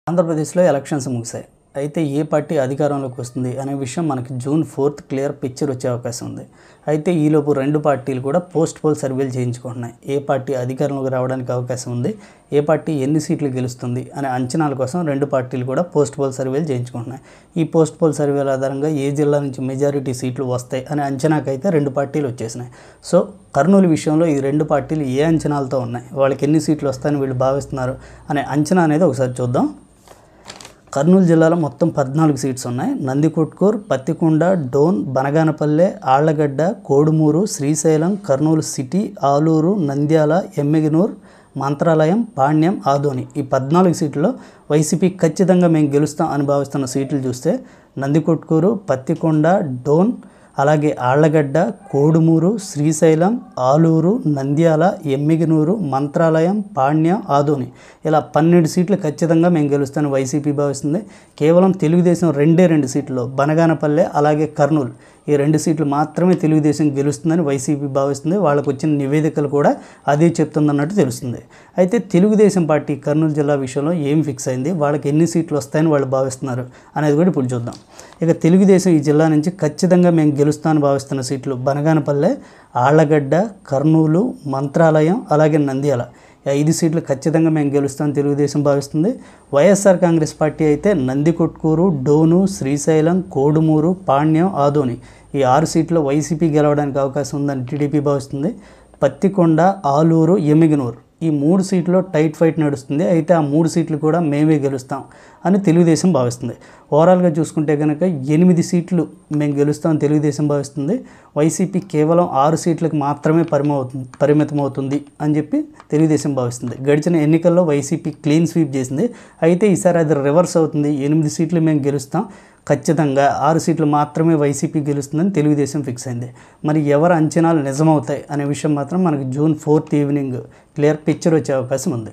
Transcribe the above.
ఆంధ్రప్రదేశ్లో ఎలక్షన్స్ ముగిశాయి. అయితే ఏ పార్టీ అధికారంలోకి వస్తుంది అనే విషయం మనకి జూన్ 4th క్లియర్ పిక్చర్ వచ్చే అవకాశం ఉంది. అయితే ఈలోపు రెండు పార్టీలు కూడా పోస్ట్ పోల్ సర్వేలు చేయించుకుంటున్నాయి. ఏ పార్టీ అధికారంలోకి రావడానికి అవకాశం ఉంది, ఏ పార్టీ ఎన్ని సీట్లు గెలుస్తుంది అనే అంచనాల కోసం రెండు పార్టీలు కూడా పోస్ట్ పోల్ సర్వేలు చేయించుకుంటున్నాయి. ఈ పోస్ట్ పోల్ సర్వేల ఆధారంగా ఏ జిల్లా నుంచి మెజారిటీ సీట్లు వస్తాయి అనే అంచనాకైతే రెండు పార్టీలు వచ్చేసినాయి. సో కర్నూలు విషయంలో ఈ రెండు పార్టీలు ఏ అంచనాలతో ఉన్నాయి, వాళ్ళకి ఎన్ని సీట్లు వస్తాయని వీళ్ళు భావిస్తున్నారు అనే అంచనా అనేది ఒకసారి చూద్దాం. కర్నూలు జిల్లాలో మొత్తం 14 సీట్స్ ఉన్నాయి. నందికొట్కూరు, పత్తికొండ, డోన్, బనగానపల్లె, ఆళ్లగడ్డ, కోడుమూరు, శ్రీశైలం, కర్నూలు సిటీ, ఆలూరు, నంద్యాల, ఎమ్మిగనూరు, మంత్రాలయం, పాణ్యం, ఆదోని ఈ 14 సీట్లలో వైసీపీ ఖచ్చితంగా మేము గెలుస్తాం అని భావిస్తున్న సీట్లు చూస్తే నందికొట్కూరు, పత్తికొండ, డోన్, అలాగే ఆళ్లగడ్డ, కోడుమూరు, శ్రీశైలం, ఆలూరు, నంద్యాల, ఎమ్మిగనూరు, మంత్రాలయం, పాణ్యం, ఆదోని ఇలా 12 సీట్లు ఖచ్చితంగా మేము గెలుస్తామని వైసీపీ భావిస్తుంది. కేవలం తెలుగుదేశం 2 సీట్లు బనగానపల్లె అలాగే కర్నూలు ఈ 2 సీట్లు మాత్రమే తెలుగుదేశం గెలుస్తుందని వైసీపీ భావిస్తుంది. వాళ్ళకు వచ్చిన నివేదికలు కూడా అదే చెప్తుందన్నట్టు తెలుస్తుంది. అయితే తెలుగుదేశం పార్టీ కర్నూలు జిల్లా విషయంలో ఏం ఫిక్స్ అయింది, వాళ్ళకి ఎన్ని సీట్లు వస్తాయని వాళ్ళు భావిస్తున్నారు అనేది కూడా ఇప్పుడు చూద్దాం. ఇక తెలుగుదేశం ఈ జిల్లా నుంచి ఖచ్చితంగా మేము గెలుస్తామని భావిస్తున్న సీట్లు బనగానపల్లె, ఆళ్లగడ్డ, కర్నూలు, మంత్రాలయం అలాగే నంద్యాల 5 సీట్లు ఖచ్చితంగా మేము గెలుస్తామని తెలుగుదేశం భావిస్తుంది. వైఎస్ఆర్ కాంగ్రెస్ పార్టీ అయితే నందికొట్కూరు, డోను, శ్రీశైలం, కోడుమూరు, పాణ్యం, ఆదోని ఈ 6 సీట్లు వైసీపీ గెలవడానికి అవకాశం ఉందని టీడీపీ భావిస్తుంది. పత్తికొండ, ఆలూరు, ఎమ్మిగనూరు ఈ 3 సీట్లు టైట్ ఫైట్ నడుస్తుంది. అయితే ఆ 3 సీట్లు కూడా మేమే గెలుస్తాం అని తెలుగుదేశం భావిస్తుంది. ఓవరాల్గా చూసుకుంటే కనుక 8 సీట్లు మేము గెలుస్తామని తెలుగుదేశం భావిస్తుంది. వైసీపీ కేవలం 6 సీట్లకు మాత్రమే పరిమితమవుతుంది అని చెప్పి తెలుగుదేశం భావిస్తుంది. గడిచిన ఎన్నికల్లో వైసీపీ క్లీన్ స్వీప్ చేసింది. అయితే ఈసారి అది రివర్స్ అవుతుంది. 8 సీట్లు మేము గెలుస్తాం, ఖచ్చితంగా 6 సీట్లు మాత్రమే వైసీపీ గెలుస్తుందని తెలుగుదేశం ఫిక్స్ అయింది. మరి ఎవరి అంచనాలు నిజమవుతాయి అనే విషయం మాత్రం మనకి June 4th evening clear picture వచ్చే అవకాశం ఉంది.